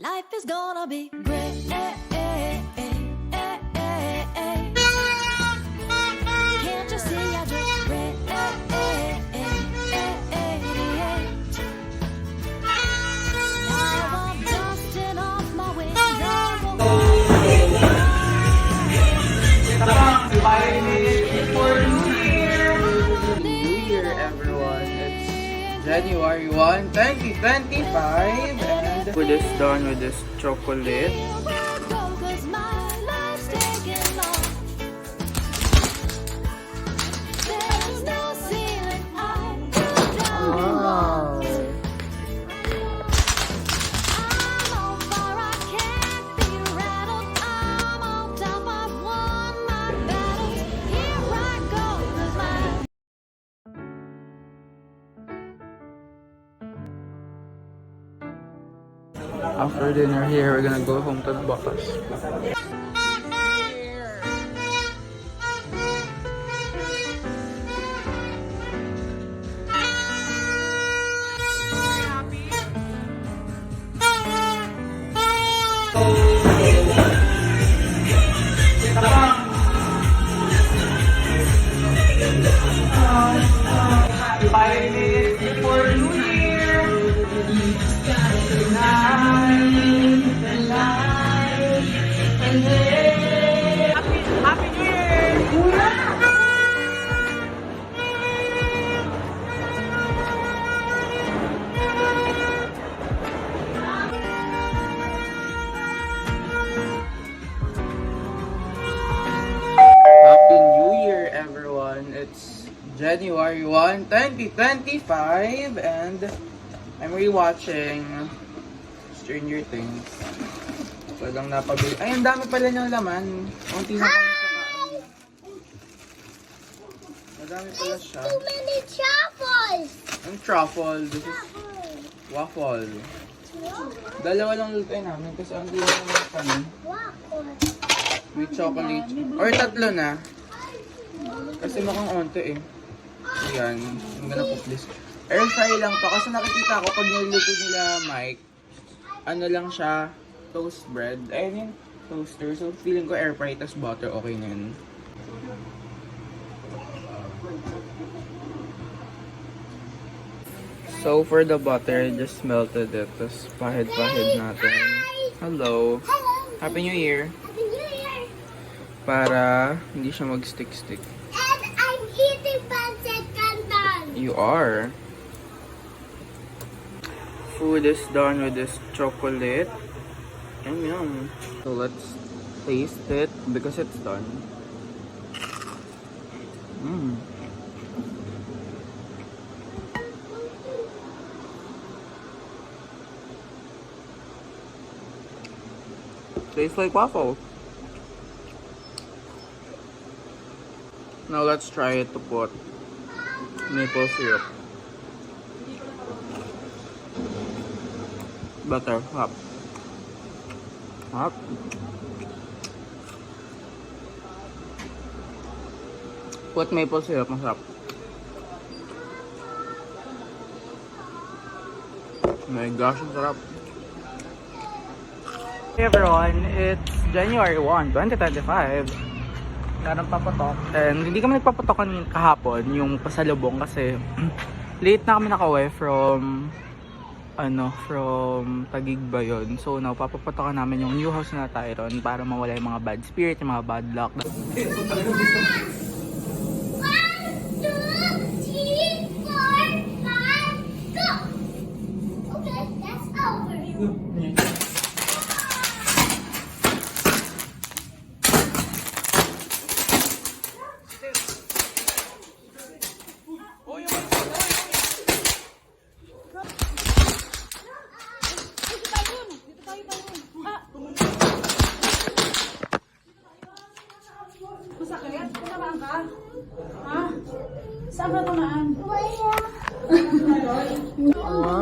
Life is gonna be great. Can't you see I just read? Now I'm dusting off my windows. New Year, everyone. It's January 1, 2025, and food is done with this chocolate. Cause my life's taking long. There's no ceiling I can down. Wow! I'm on fire, I can't be rattled. I'm on top, I've won my battles. Here I go, 'cause my After dinner here, we're gonna go home to the Bakas. Happy New Year, everyone! It's January 1, 2025, and I'm rewatching Stranger Things. Walang napabili. Ay, ang dami pala niyang laman. Unti na kami kakain. Madami pala siya. Too many truffles. Ang truffle, this is waffle. Dalawa lang lutuin namin kasi ang ginawa naman kami. With chocolate. Or tatlo na. Kasi mukhang onto eh. Ayan. I'm gonna cook this. Air fry lang to. Kasi nakikita ko pag niluto nila Mike, ano lang siya, toast bread. Ayun yung toaster. So feeling ko air fry tas butter okay na yun. So for the butter, just melted it. Tapos pahid-pahid natin. Hello. Happy New Year. Happy New Year. Para hindi siya mag-stick-stick. And I'm eating pancit canton. You are. Food is done with this chocolate. Yum yum. So let's taste it because it's done. Mmm. Tastes like waffle. Now let's try it to put maple syrup. Butter, hop. Hop. Put maple syrup, masarap. Oh my gosh, ang sarap. Hey everyone, it's January 1, 2025. Karang papatok. And hindi kami nagpapatok kahapon, yung pasalubong kasi late na kami nakauwi from Taguig ba yun. So now, papapatokan namin yung new house na Tyron para mawala yung mga bad spirit, yung mga bad luck. 1, 2, 3, 4, 5, go. Okay, that's over. Masakit? Tamaan ka? Ha? Saan ba tamaan? Wala. Wow!